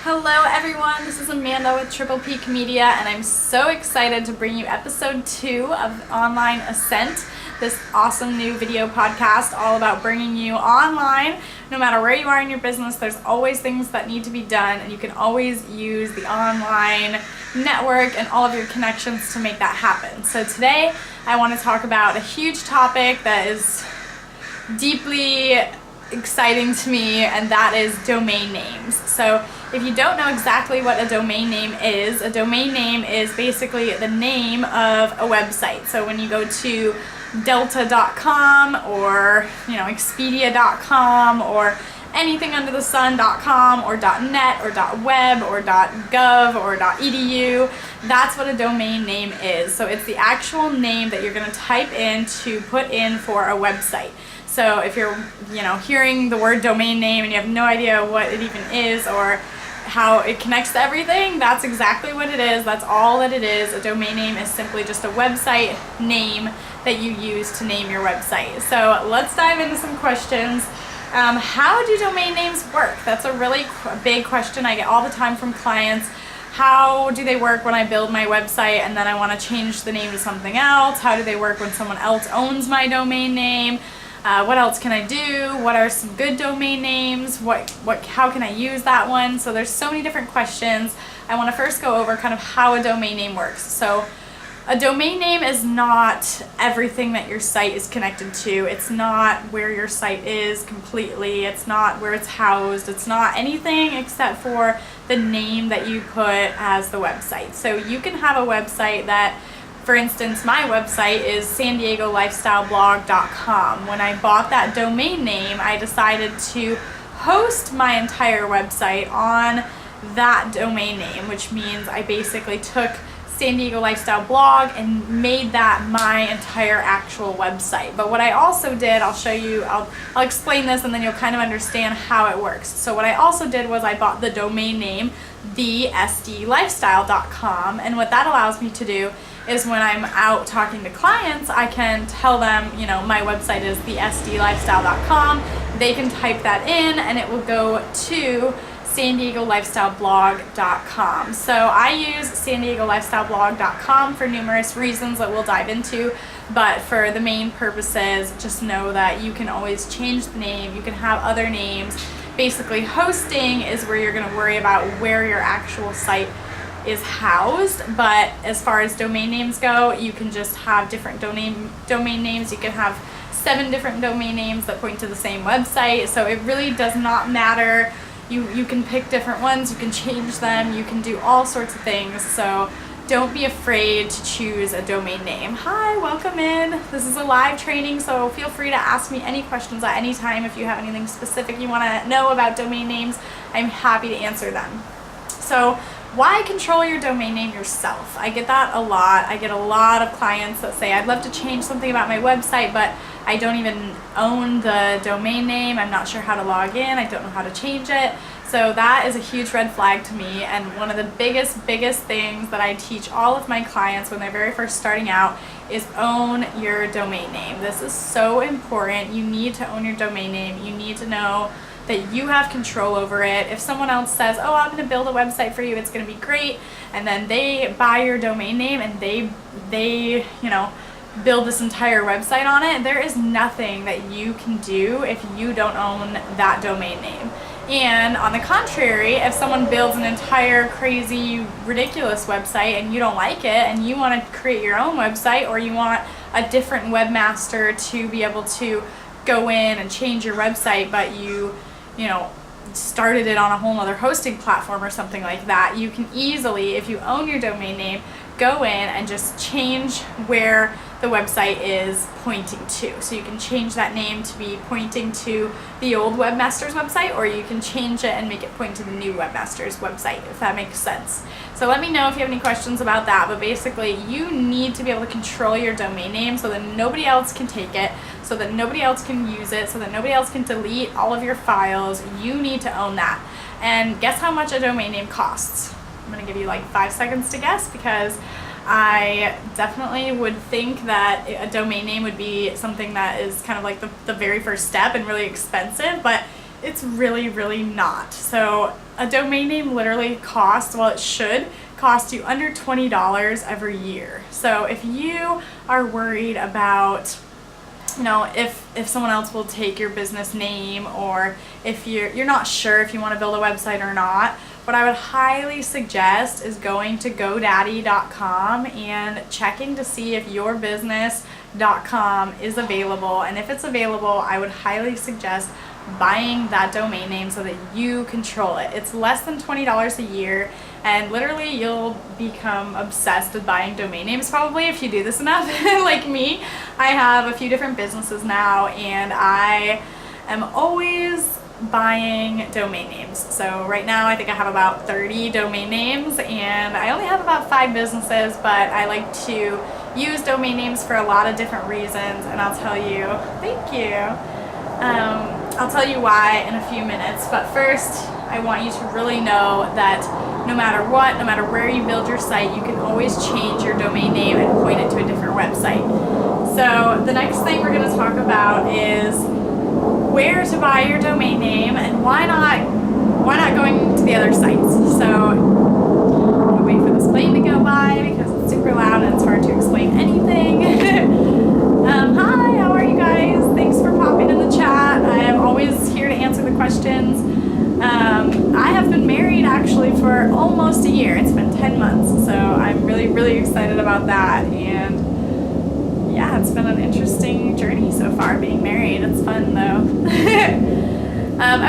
Hello everyone, this is Amanda with Triple Peak Media, and I'm so excited to bring you episode 2 of Online Ascent, this awesome new video podcast all about bringing you online. No matter where you are in your business, there's always things that need to be done, and you can always use the online network and all of your connections to make that happen. So today I want to talk about a huge topic that is deeply exciting to me, and that is domain names. So if you don't know exactly what a domain name is basically the name of a website. So when you go to delta.com or expedia.com or anything under the sun.com or .net or .web or .gov or .edu, that's what a domain name is. So it's the actual name that you're going to type in to put in for a website. So if you're hearing the word domain name and you have no idea what it even is or how it connects to everything, that's exactly what it is. That's all that it is. A domain name is simply just a website name that you use to name your website. So let's dive into some questions. How do domain names work? That's a really big question I get all the time from clients. How do they work when I build my website and then I want to change the name to something else? How do they work when someone else owns my domain name? What else can I do? What are some good domain names? How can I use that one? So there's so many different questions. I want to first go over kind of how a domain name works. So a domain name is not everything that your site is connected to. It's not where your site is completely. It's not where it's housed. It's not anything except for the name that you put as the website. So you can have a website that, for instance, my website is sandiegolifestyleblog.com. When I bought that domain name, I decided to host my entire website on that domain name, which means I basically took San Diego Lifestyle Blog and made that my entire actual website. But what I also did, I'll show you, I'll explain this and then you'll kind of understand how it works. So what I also did was I bought the domain name thesdlifestyle.com, and what that allows me to do is when I'm out talking to clients, I can tell them, my website is thesdlifestyle.com. They can type that in and it will go to sandiegolifestyleblog.com. So I use sandiegolifestyleblog.com for numerous reasons that we'll dive into, but for the main purposes, just know that you can always change the name. You can have other names. Basically, hosting is where you're going to worry about where your actual site is housed, but as far as domain names go, you can just have different domain names. You can have 7 different domain names that point to the same website, so it really does not matter. You can pick different ones, you can change them, you can do all sorts of things, so don't be afraid to choose a domain name. Hi, welcome in. This is a live training, so feel free to ask me any questions at any time. If you have anything specific you want to know about domain names, I'm happy to answer them. So why control your domain name yourself? I get that a lot. I get a lot of clients that say, I'd love to change something about my website, but I don't even own the domain name. I'm not sure how to log in. I don't know how to change it. So that is a huge red flag to me, and one of the biggest things that I teach all of my clients when they're very first starting out is own your domain name. This is so important. You need to own your domain name. You need to know that you have control over it. If someone else says, oh, I'm going to build a website for you, it's going to be great, and then they buy your domain name and they build this entire website on it, there is nothing that you can do if you don't own that domain name. And on the contrary, if someone builds an entire crazy, ridiculous website and you don't like it and you want to create your own website, or you want a different webmaster to be able to go in and change your website, but you started it on a whole other hosting platform or something like that, you can easily, if you own your domain name, go in and just change where the website is pointing to. So you can change that name to be pointing to the old webmaster's website, or you can change it and make it point to the new webmaster's website, if that makes sense. So let me know if you have any questions about that, but basically you need to be able to control your domain name so that nobody else can take it, so that nobody else can use it, so that nobody else can delete all of your files. You need to own that. And guess how much a domain name costs? I'm going to give you like 5 seconds to guess, because I definitely would think that a domain name would be something that is kind of like the very first step and really expensive, but it's really, really not. So a domain name literally costs, well, it should cost you under $20 every year. So if you are worried about, if someone else will take your business name, or if you're not sure if you want to build a website or not, what I would highly suggest is going to GoDaddy.com and checking to see if yourbusiness.com is available. And if it's available, I would highly suggest buying that domain name so that you control it. It's less than $20 a year, and literally you'll become obsessed with buying domain names probably if you do this enough. Like me, I have a few different businesses now, and I am always buying domain names. So right now I think I have about 30 domain names, and I only have about 5 businesses, but I like to use domain names for a lot of different reasons, and I'll tell you, thank you. I'll tell you why in a few minutes, but first I want you to really know that no matter what, no matter where you build your site, you can always change your domain name and point it to a different website. So the next thing we're going to talk about is where to buy your domain name, and why not going to the other sites. So I'm gonna wait for this plane to go by because it's super loud and it's hard to explain anything. Hi, how are you guys? Thanks for popping in the chat. I am always here to answer the questions. I have been married actually for almost a year. It's been 10 months, so I'm really, really excited about that. And yeah, it's been an interesting journey so far being married. It's fun though.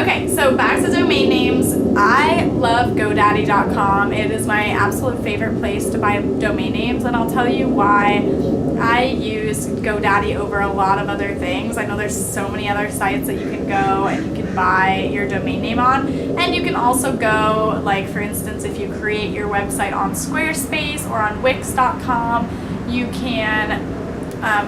Okay, so back to domain names. I love GoDaddy.com. It is my absolute favorite place to buy domain names, and I'll tell you why I use GoDaddy over a lot of other things. I know there's so many other sites that you can go and you can buy your domain name on, and you can also go, like for instance, if you create your website on Squarespace or on Wix.com, you can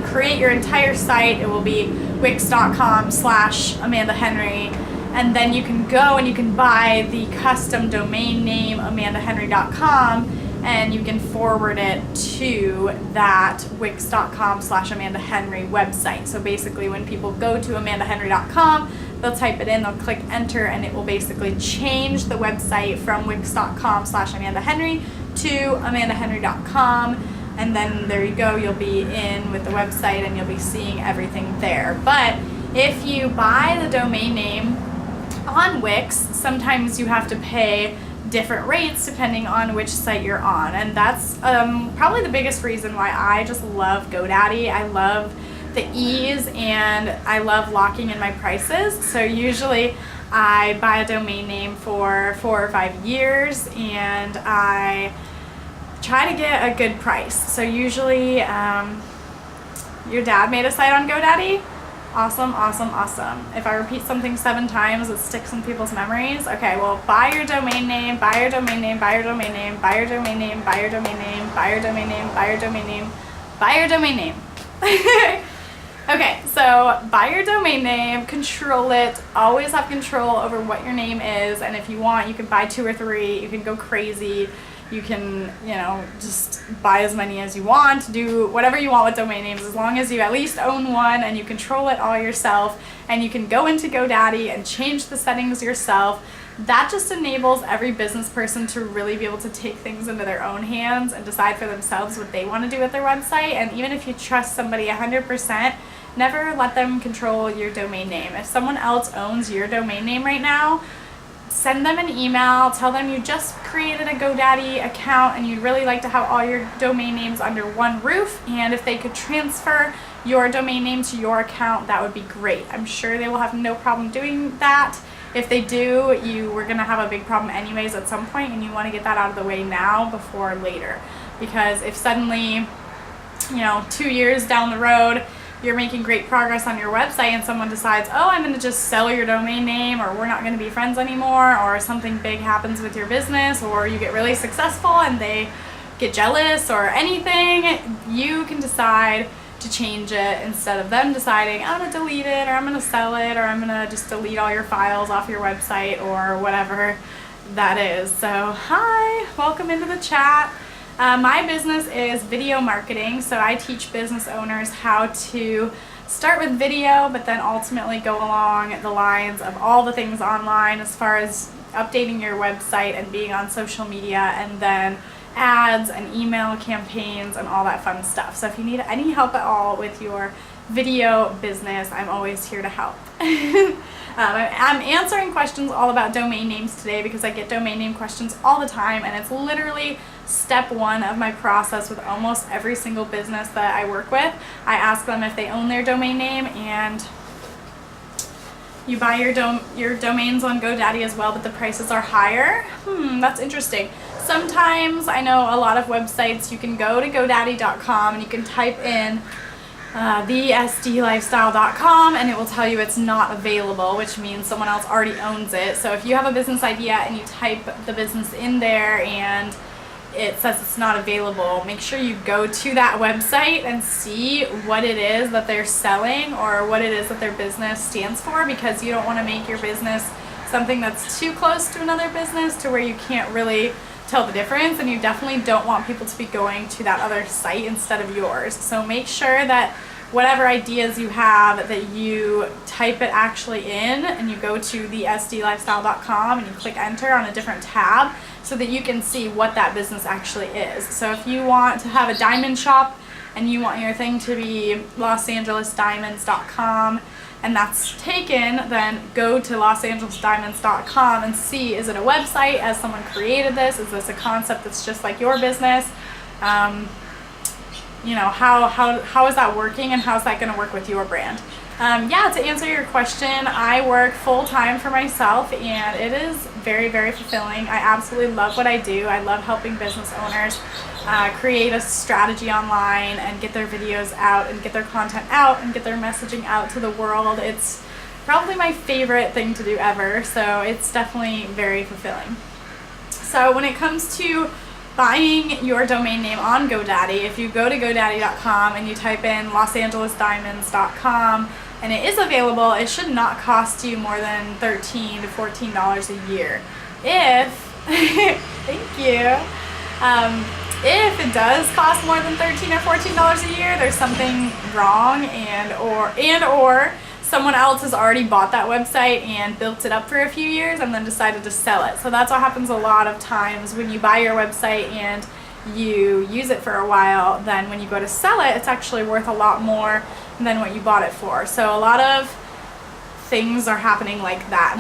create your entire site. It will be Wix.com/Amanda Henry, and then you can go and you can buy the custom domain name AmandaHenry.com, and you can forward it to that Wix.com/Amanda Henry website. So basically when people go to AmandaHenry.com, they'll type it in, they'll click enter, and it will basically change the website from Wix.com/Amanda Henry to AmandaHenry.com. And then there you go, you'll be in with the website and you'll be seeing everything there. But if you buy the domain name on Wix, sometimes you have to pay different rates depending on which site you're on. And that's probably the biggest reason why I just love GoDaddy. I love the ease, and I love locking in my prices. So usually I buy a domain name for 4 or 5 years, and I try to get a good price. So usually, your dad made a site on GoDaddy? Awesome, awesome, awesome. If I repeat something 7 times, it sticks in people's memories. Okay, well, buy your domain name, buy your domain name, buy your domain name, buy your domain name, buy your domain name, buy your domain name, buy your domain name, buy your domain name. Okay, so buy your domain name, control it, always have control over what your name is, and if you want, you can buy 2 or 3, you can go crazy. You can, just buy as many as you want, do whatever you want with domain names, as long as you at least own one and you control it all yourself, and you can go into GoDaddy and change the settings yourself. That just enables every business person to really be able to take things into their own hands and decide for themselves what they want to do with their website. And even if you trust somebody 100%, never let them control your domain name. If someone else owns your domain name right now, send them an email, tell them you just created a GoDaddy account and you'd really like to have all your domain names under one roof, and if they could transfer your domain name to your account, that would be great. I'm sure they will have no problem doing that. If they do, you were going to have a big problem anyways at some point, and you want to get that out of the way now before later. Because if suddenly, 2 years down the road, you're making great progress on your website and someone decides, oh, I'm going to just sell your domain name, or we're not going to be friends anymore, or something big happens with your business, or you get really successful and they get jealous or anything, you can decide to change it instead of them deciding, I'm going to delete it, or I'm going to sell it, or I'm going to just delete all your files off your website, or whatever that is. So hi, welcome into the chat. My business is video marketing, so I teach business owners how to start with video, but then ultimately go along the lines of all the things online as far as updating your website and being on social media, and then ads and email campaigns and all that fun stuff. So if you need any help at all with your video business, I'm always here to help. I'm answering questions all about domain names today because I get domain name questions all the time, and it's literally step one of my process with almost every single business that I work with. I ask them if they own their domain name, and you buy your domains on GoDaddy as well, but the prices are higher. That's interesting. Sometimes I know a lot of websites, you can go to GoDaddy.com and you can type in thesdlifestyle.com and it will tell you it's not available, which means someone else already owns it. So if you have a business idea and you type the business in there and it says it's not available, make sure you go to that website and see what it is that they're selling or what it is that their business stands for, because you don't want to make your business something that's too close to another business to where you can't really tell the difference, and you definitely don't want people to be going to that other site instead of yours. So make sure that whatever ideas you have, that you type it actually in and you go to thesdlifestyle.com and you click enter on a different tab so that you can see what that business actually is. So if you want to have a diamond shop and you want your thing to be losangelesdiamonds.com and that's taken, then go to losangelesdiamonds.com and see, is it a website? Has someone created this? Is this a concept that's just like your business? You know, how is that working, and how's that going to work with your brand? Yeah, to answer your question, I work full-time for myself, and it is very, very fulfilling. I absolutely love what I do. I love helping business owners create a strategy online and get their videos out and get their content out and get their messaging out to the world. It's probably my favorite thing to do ever, so it's definitely very fulfilling. So when it comes to buying your domain name on GoDaddy, if you go to GoDaddy.com and you type in losangelesdiamonds.com and it is available, it should not cost you more than $13 to $14 a year. If, thank you, if it does cost more than $13 or $14 a year, there's something wrong, and or someone else has already bought that website and built it up for a few years and then decided to sell it. So that's what happens a lot of times when you buy your website and you use it for a while. Then when you go to sell it, it's actually worth a lot more than what you bought it for. So a lot of things are happening like that.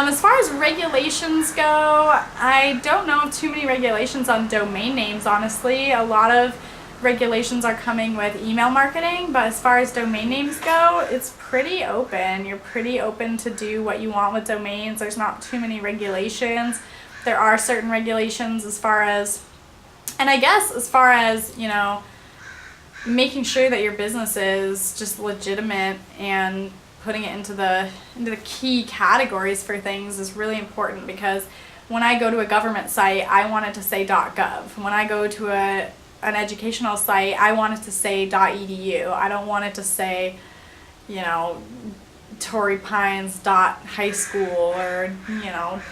As far as regulations go, I don't know of too many regulations on domain names, honestly. A lot of regulations are coming with email marketing, but as far as domain names go, it's pretty open. You're pretty open to do what you want with domains. There's not too many regulations. There are certain regulations as far as, and I guess as far as, you know, making sure that your business is just legitimate and putting it into the key categories for things is really important, because when I go to a government site, I want it to say .gov. When I go to an educational site, I want it to say .edu. I don't want it to say, you know, Torrey Pines high school or, you know,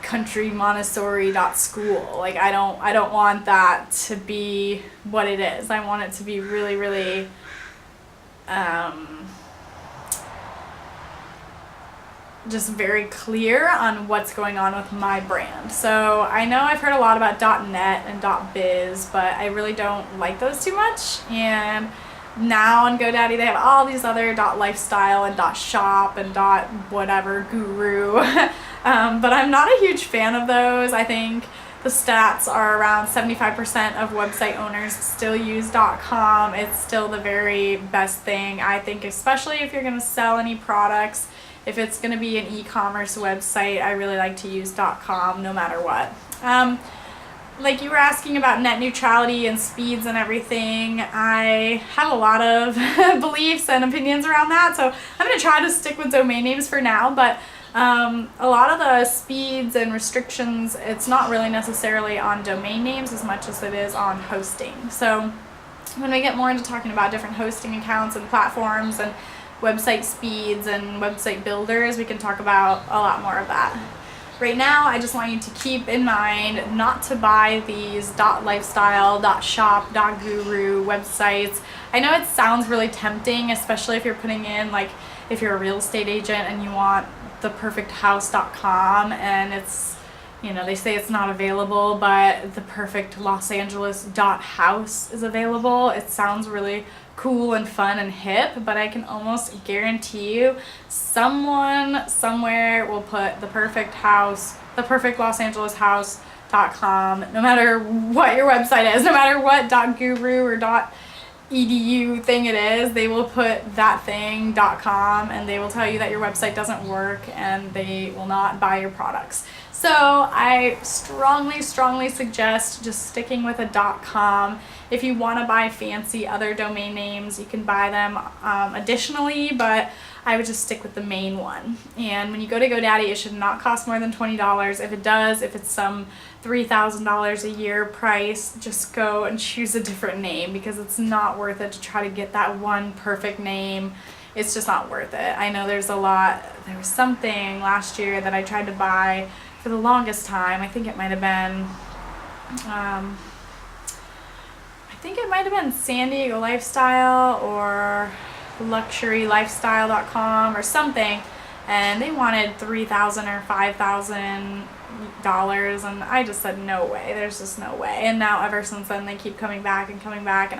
Country Montessori school. Like, I don't want that to be what it is. I want it to be really, really just very clear on what's going on with my brand. So I know I've heard a lot about .net and .biz, but I really don't like those too much. And now on GoDaddy they have all these other .lifestyle and .shop and .whatever guru, but I'm not a huge fan of those. I think the stats are around 75% of website owners still use .com. It's still the very best thing, I think, especially if you're going to sell any products. If it's going to be an e-commerce website, I really like to use .com no matter what. Like you were asking about net neutrality and speeds and everything, I have a lot of beliefs and opinions around that, so I'm going to try to stick with domain names for now, but a lot of the speeds and restrictions, it's not really necessarily on domain names as much as it is on hosting. So when we get more into talking about different hosting accounts and platforms and website speeds and website builders, we can talk about a lot more of that. Right now, I just want you to keep in mind not to buy these .lifestyle, .shop, .guru websites. I know it sounds really tempting, especially if you're putting in, like, if you're a real estate agent and you want theperfecthouse.com, and it's, they say it's not available, but the perfect Los Angeles .house is available. It sounds really cool and fun and hip, but I can almost guarantee you someone somewhere will put the perfect Los Angeles house.com, no matter what your website is, no matter what .guru or .edu thing it is, they will put that thing.com, and they will tell you that your website doesn't work and they will not buy your products. So I strongly suggest just sticking with a .com. If you want to buy fancy other domain names, you can buy them additionally, but I would just stick with the main one. And when you go to GoDaddy, it should not cost more than $20. If it does, if it's some $3,000 a year price, just go and choose a different name, because it's not worth it to try to get that one perfect name. It's just not worth it. I know there was something last year that I tried to buy for the longest time. I think it might have been San Diego Lifestyle or luxurylifestyle.com or something, and they wanted $3,000 or $5,000, and I just said no way, there's just no way. And now ever since then they keep coming back and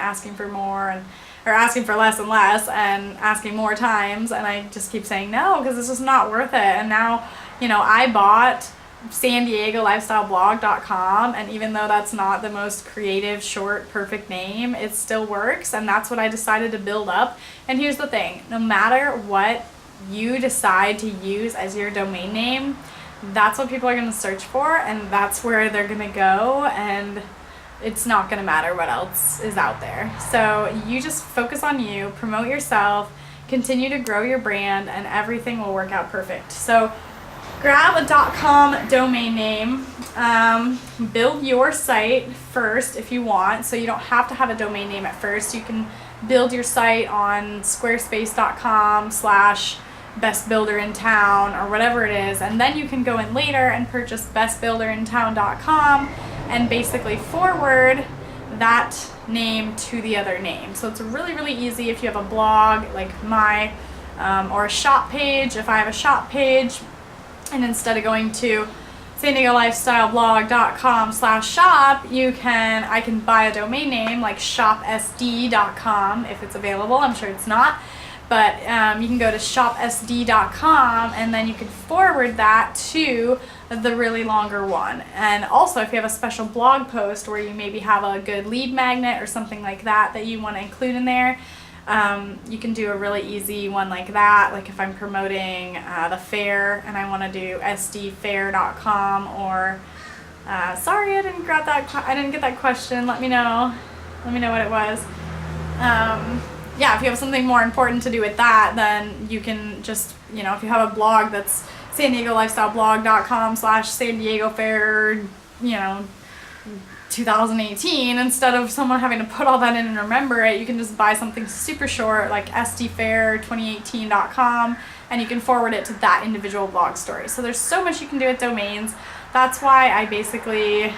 asking for more, or asking for less and less and asking more times, and I just keep saying no, because it's just not worth it. And now, I bought San Diego Lifestyleblog.com, and even though that's not the most creative, short, perfect name, it still works, and that's what I decided to build up. And here's the thing, no matter what you decide to use as your domain name, that's what people are going to search for, and that's where they're going to go, and it's not going to matter what else is out there. So you just focus on you, promote yourself, continue to grow your brand, and everything will work out perfect. So grab a .com domain name, build your site first if you want, so you don't have to have a domain name at first. You can build your site on squarespace.com/bestbuilderintown or whatever it is, and then you can go in later and purchase bestbuilderintown.com and basically forward that name to the other name. So it's really easy if you have a blog like or a shop page. If I have a shop page, and instead of going to San Diego Lifestyleblog.com/shop, I can buy a domain name like shopsd.com if it's available. I'm sure it's not, but you can go to shopsd.com, and then you can forward that to the really longer one. And also, if you have a special blog post where you maybe have a good lead magnet or something like that you want to include in there, you can do a really easy one like that. Like if I'm promoting the fair and I want to do sdfair.com, or sorry, I didn't get that question. Let me know what it was. Yeah, if you have something more important to do with that, then you can just, if you have a blog that's San Diego Lifestyleblog.com/San Diego Fair, 2018, instead of someone having to put all that in and remember it, you can just buy something super short like sdfair2018.com, and you can forward it to that individual blog story. So there's so much you can do with domains. That's why I basically,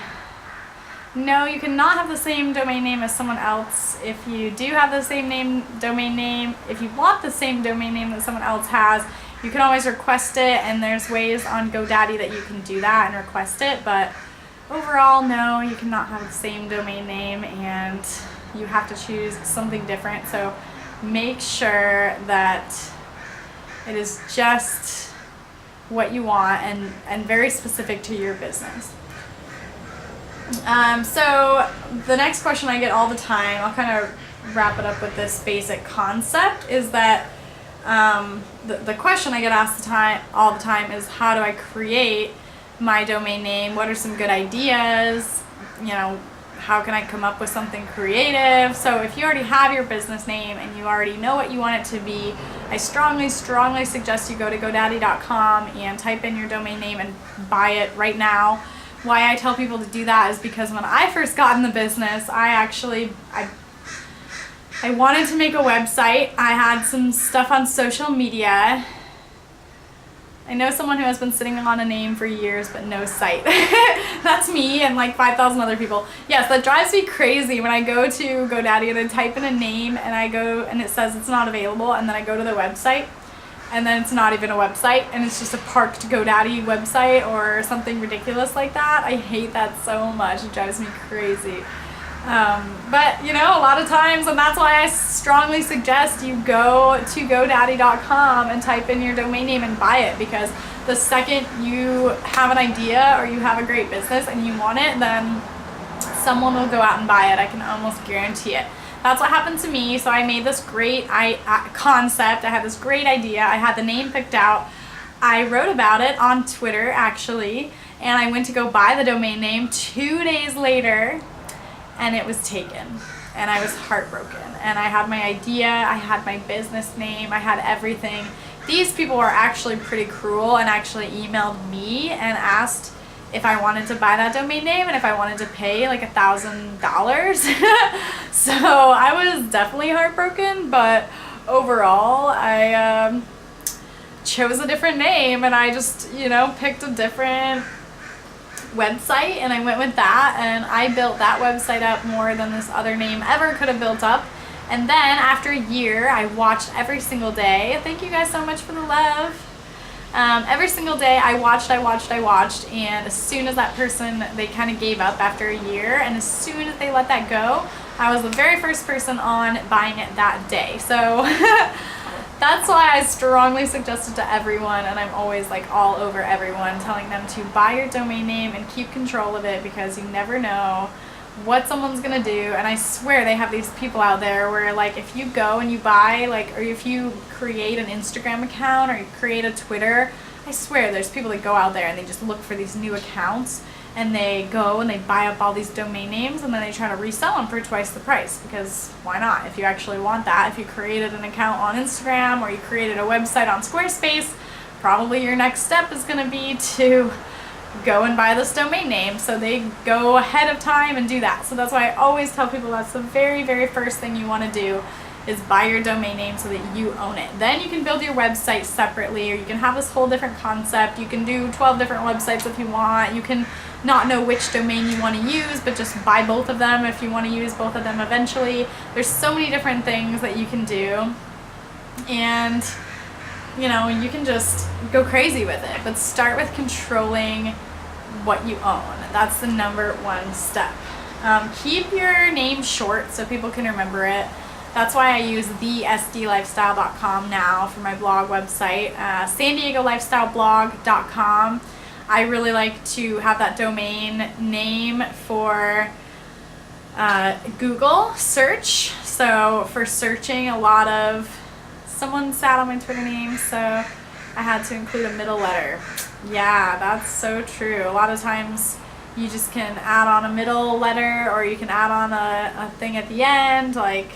no, you cannot have the same domain name as someone else. If you do have the same domain name, if you want the same domain name that someone else has, you can always request it, and there's ways on GoDaddy that you can do that and request it, but overall, no, you cannot have the same domain name, and you have to choose something different. So make sure that it is just what you want and very specific to your business. So the next question I get all the time, I'll kind of wrap it up with this basic concept, is that the question I get asked all the time is, how do I create my domain name? What are some good ideas? How can I come up with something creative? So if you already have your business name and you already know what you want it to be, I strongly suggest you go to GoDaddy.com and type in your domain name and buy it right now. Why I tell people to do that is because when I first got in the business, I wanted to make a website. I had some stuff on social media. I know someone who has been sitting on a name for years but no site. That's me and like 5,000 other people. Yes, that drives me crazy when I go to GoDaddy and I type in a name and I go and it says it's not available, and then I go to the website and then it's not even a website and it's just a parked GoDaddy website or something ridiculous like that. I hate that so much. It drives me crazy. But you know, a lot of times, and that's why I strongly suggest you go to GoDaddy.com and type in your domain name and buy it, because the second you have an idea or you have a great business and you want it, then someone will go out and buy it. I can almost guarantee it. That's what happened to me. So I made this great concept. I had this great idea. I had the name picked out. I wrote about it on Twitter, actually, and I went to go buy the domain name 2 days later, and it was taken. And I was heartbroken. And I had my idea, I had my business name, I had everything. These people were actually pretty cruel and actually emailed me and asked if I wanted to buy that domain name and if I wanted to pay like $1,000. So I was definitely heartbroken, but overall I chose a different name, and I just, you know, picked a different website and I went with that, and I built that website up more than this other name ever could have built up. And then after a year, I watched every single day. Thank you guys so much for the love. Every single day I watched, and as soon as that person, they kind of gave up after a year, and as soon as they let that go, I was the very first person on buying it that day. So that's why I strongly suggest it to everyone, and I'm always like all over everyone, telling them to buy your domain name and keep control of it, because you never know what someone's gonna do. And I swear they have these people out there where, like, if you go and you buy, like, or if you create an Instagram account or you create a Twitter, I swear there's people that go out there and they just look for these new accounts, and they go and they buy up all these domain names, and then they try to resell them for twice the price, because why not? If you actually want that, if you created an account on Instagram or you created a website on Squarespace, probably your next step is going to be to go and buy this domain name. So they go ahead of time and do that. So that's why I always tell people that's the very, very first thing you want to do, is buy your domain name so that you own it. Then you can build your website separately, or you can have this whole different concept. You can do 12 different websites if you want. You can not know which domain you want to use, but just buy both of them if you want to use both of them eventually. There's so many different things that you can do, and you know, you can just go crazy with it, but start with controlling what you own. That's the number one step. Keep your name short so people can remember it. That's why I use thesdlifestyle.com now for my blog website. San Diego lifestyleblog.com. I really like to have that domain name for Google search. So for searching a lot of, someone sat on my Twitter name, so I had to include a middle letter. Yeah, that's so true. A lot of times you just can add on a middle letter, or you can add on a thing at the end, like,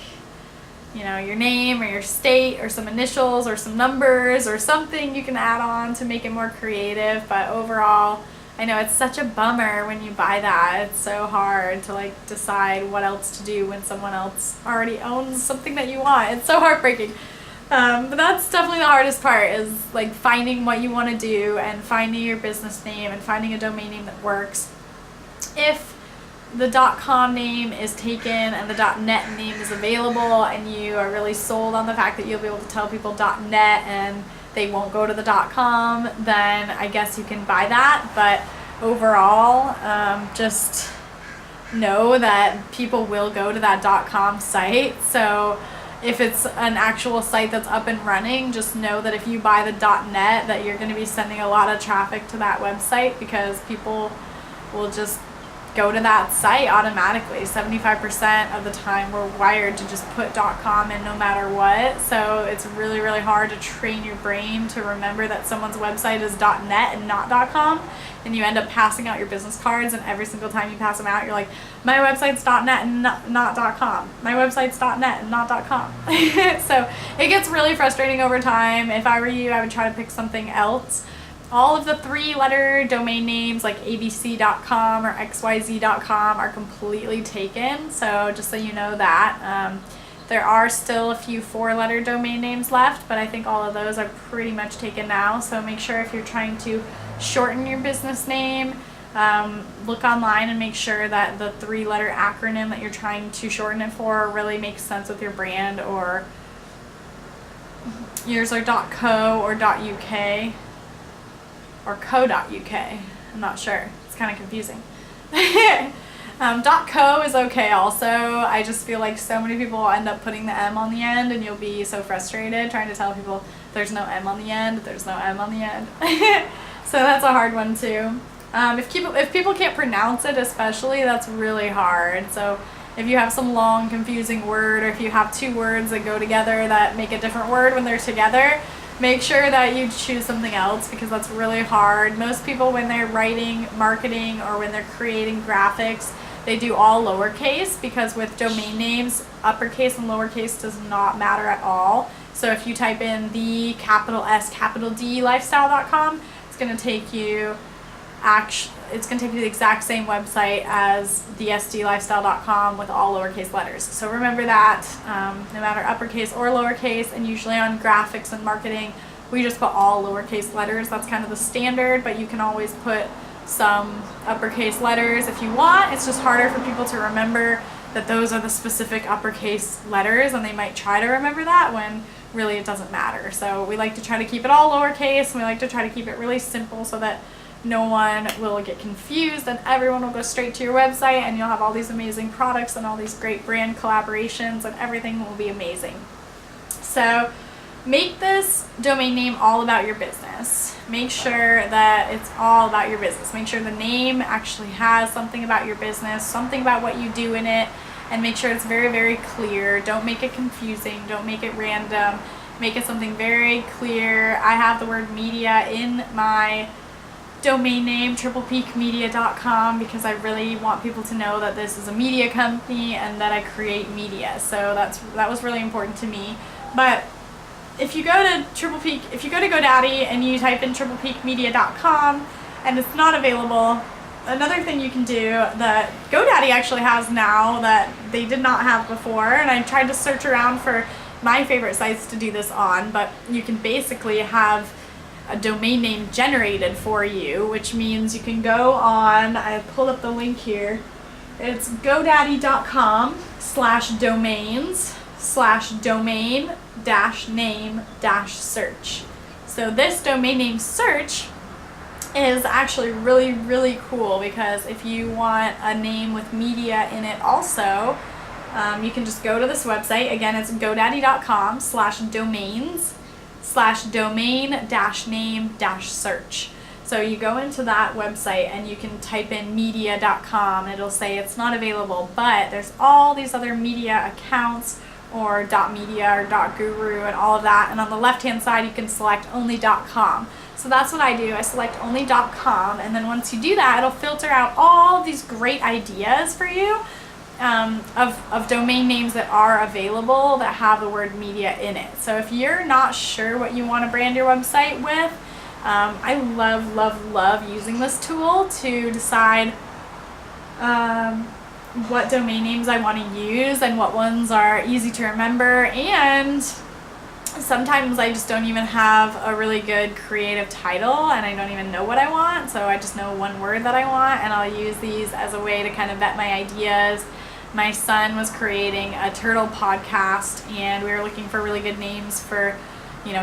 you know, your name or your state or some initials or some numbers or something you can add on to make it more creative. But overall, I know it's such a bummer when you buy that. It's so hard to like decide what else to do when someone else already owns something that you want. It's so heartbreaking. But that's definitely the hardest part, is like finding what you want to do and finding your business name and finding a domain name that works. If the .com name is taken and the .net name is available, and you are really sold on the fact that you'll be able to tell people .net and they won't go to the .com, then I guess you can buy that. But overall, just know that people will go to that .com site. So if it's an actual site that's up and running, just know that if you buy the .net, that you're going to be sending a lot of traffic to that website, because people will just go to that site automatically. 75% of the time we're wired to just put .com in no matter what. So it's really, really hard to train your brain to remember that someone's website is .net and not .com. And you end up passing out your business cards, and every single time you pass them out, you're like, my website's .net and not .com. My website's .net and not .com. So it gets really frustrating over time. If I were you, I would try to pick something else. All of the 3-letter domain names like abc.com or xyz.com are completely taken. So just so you know that. There are still a few 4-letter domain names left, but I think all of those are pretty much taken now. So make sure, if you're trying to shorten your business name, look online and make sure that the 3-letter acronym that you're trying to shorten it for really makes sense with your brand, or yours are .co or .uk or .co.uk. I'm not sure. It's kind of confusing. .co is okay also. I just feel like so many people will end up putting the M on the end, and you'll be so frustrated trying to tell people there's no M on the end, there's no M on the end. So that's a hard one too. If people can't pronounce it especially, that's really hard. So if you have some long confusing word, or if you have two words that go together that make a different word when they're together, make sure that you choose something else, because that's really hard. Most people, when they're writing marketing or when they're creating graphics, they do all lowercase, because with domain names, uppercase and lowercase does not matter at all. So if you type in the capital S capital D lifestyle.com, it's going to take you to the exact same website as the sdlifestyle.com with all lowercase letters. So remember that, no matter uppercase or lowercase, and usually on graphics and marketing, we just put all lowercase letters. That's kind of the standard, but you can always put some uppercase letters if you want. It's just harder for people to remember that those are the specific uppercase letters, and they might try to remember that when really it doesn't matter. So we like to try to keep it all lowercase, and we like to try to keep it really simple so that no one will get confused, and everyone will go straight to your website, and you'll have all these amazing products and all these great brand collaborations, and everything will be amazing. So make this domain name all about your business. Make sure that it's all about your business. Make sure the name actually has something about your business, something about what you do in it, and make sure it's very, very clear. Don't make it confusing. Don't make it random. Make it something very clear. I have the word media in my domain name, triplepeakmedia.com, because I really want people to know that this is a media company and that I create media. So that was really important to me. But if you go to GoDaddy and you type in triplepeakmedia.com and it's not available, another thing you can do that GoDaddy actually has now that they did not have before, and I tried to search around for my favorite sites to do this on, but you can basically have a domain name generated for you, which means you can go on, I pulled up the link here, it's godaddy.com/domains/domain-name-search. So this domain name search is actually really, really cool, because if you want a name with media in it also, you can just go to this website. Again, it's godaddy.com/domains/domain-name-search. So you go into that website and you can type in media.com, and it'll say it's not available, but there's all these other media accounts, or .media or .guru and all of that, and on the left hand side you can select only .com. So that's what I do. I select only .com, and then once you do that, it'll filter out all these great ideas for you of domain names that are available that have the word media in it. So if you're not sure what you want to brand your website with, I love, love, love using this tool to decide what domain names I want to use and what ones are easy to remember. And sometimes I just don't even have a really good creative title, and I don't even know what I want, so I just know one word that I want, and I'll use these as a way to kind of vet my ideas. My son was creating a turtle podcast, and we were looking for really good names for,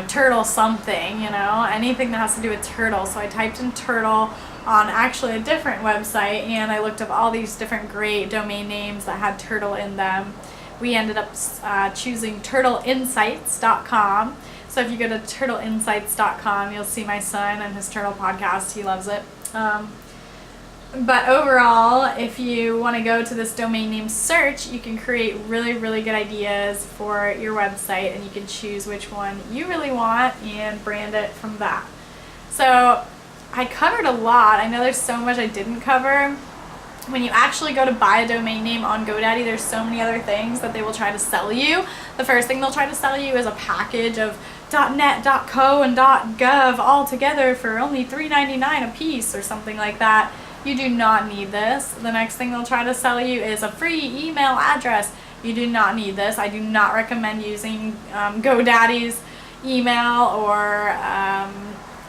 turtle something, anything that has to do with turtle. So I typed in turtle on actually a different website, and I looked up all these different great domain names that had turtle in them. We ended up choosing turtleinsights.com. So if you go to turtleinsights.com, you'll see my son and his turtle podcast. He loves it. But overall, if you want to go to this domain name search, you can create really, really good ideas for your website, and you can choose which one you really want and brand it from that. So I covered a lot. I know there's so much I didn't cover. When you actually go to buy a domain name on GoDaddy, there's so many other things that they will try to sell you. The first thing they'll try to sell you is a package of .net, .co, and .gov all together for only $3.99 a piece or something like that. You do not need this. The next thing they'll try to sell you is a free email address. You do not need this. I do not recommend using GoDaddy's email or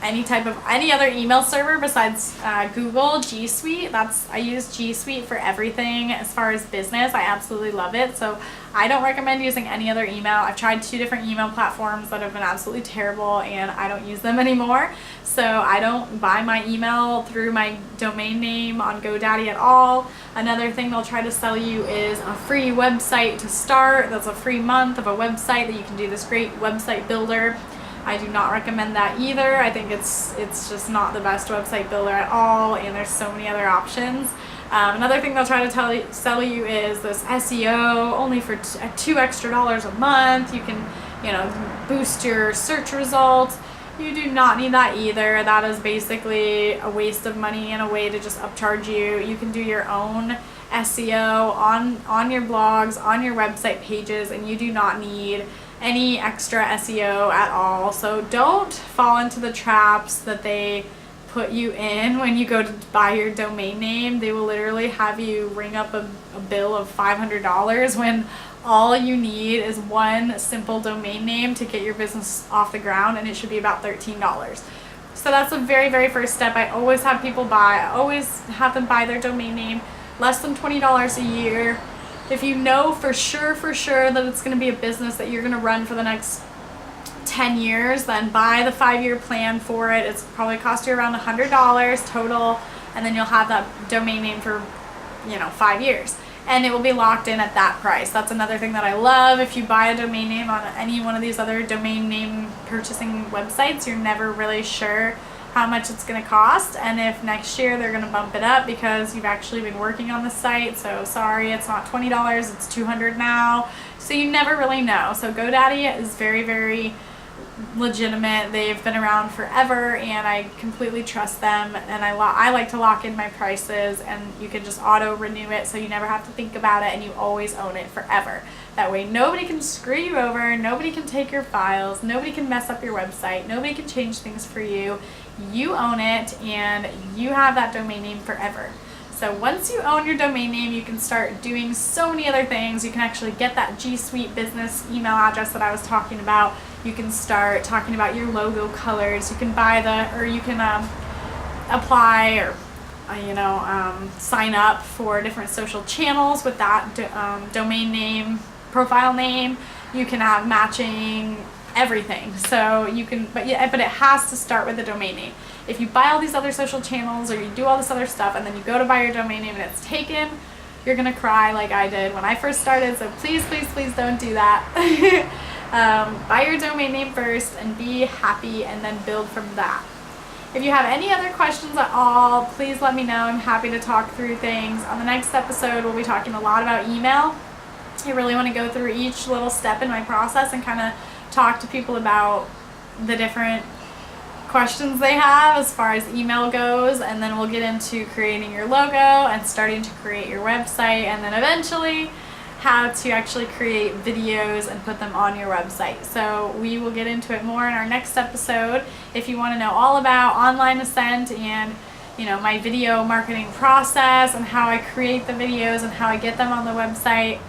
any other email server besides Google, G Suite. I use G Suite for everything as far as business. I absolutely love it. So I don't recommend using any other email. I've tried 2 different email platforms that have been absolutely terrible, and I don't use them anymore. So I don't buy my email through my domain name on GoDaddy at all. Another thing they'll try to sell you is a free website to start. That's a free month of a website that you can do this great website builder. I do not recommend that either. I think it's just not the best website builder at all, and there's so many other options. Another thing they'll try to sell you is this SEO only for $2 extra a month. You can, boost your search results. You do not need that either. That is basically a waste of money and a way to just upcharge you. You can do your own SEO on your blogs, on your website pages, and you do not need any extra SEO at all. So don't fall into the traps that they put you in when you go to buy your domain name. They will literally have you ring up a bill of $500 when all you need is one simple domain name to get your business off the ground, and it should be about $13. So that's the very, very first step. I always have people I always have them buy their domain name, less than $20 a year. If you know for sure that it's going to be a business that you're going to run for the next 10 years, then buy the 5-year plan for it. It's probably cost you around $100 total, and then you'll have that domain name for 5 years, and it will be locked in at that price. That's another thing that I love. If you buy a domain name on any one of these other domain name purchasing websites, you're never really sure how much it's going to cost, and if next year they're going to bump it up because you've actually been working on the site. So sorry, it's not $20, it's $200 now. So you never really know. So GoDaddy is very, very legitimate. They've been around forever, and I completely trust them, and I like to lock in my prices, and you can just auto renew it, so you never have to think about it, and you always own it forever. That way nobody can screw you over, nobody can take your files, nobody can mess up your website, nobody can change things for you. You own it, and you have that domain name forever. So once you own your domain name, you can start doing so many other things. You can actually get that G Suite business email address that I was talking about. You can start talking about your logo colors. You can you can apply or sign up for different social channels with that domain name, profile name. You can have matching everything. So you can, but it has to start with the domain name. If you buy all these other social channels or you do all this other stuff and then you go to buy your domain name and it's taken, you're gonna cry like I did when I first started. So please, please, please don't do that. Buy your domain name first and be happy, and then build from that. If you have any other questions at all, please let me know. I'm happy to talk through things. On the next episode, we'll be talking a lot about email. I really want to go through each little step in my process and kind of talk to people about the different questions they have as far as email goes, and then we'll get into creating your logo and starting to create your website, and then eventually how to actually create videos and put them on your website. So we will get into it more in our next episode. If you want to know all about Online Ascent and my video marketing process and how I create the videos and how I get them on the website,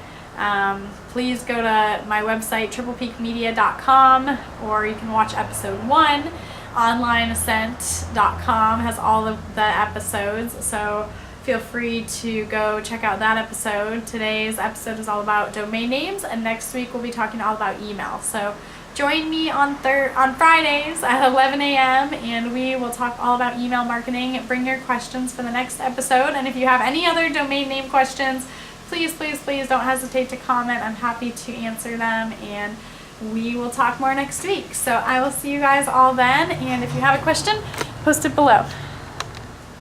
please go to my website triplepeakmedia.com, or you can watch episode 1. OnlineAscent.com has all of the episodes, so feel free to go check out that episode. Today's episode is all about domain names, and next week we'll be talking all about email. So join me on Fridays at 11 a.m. and we will talk all about email marketing. Bring your questions for the next episode, and if you have any other domain name questions, please, please, please don't hesitate to comment. I'm happy to answer them, and we will talk more next week. So I will see you guys all then, and if you have a question, post it below.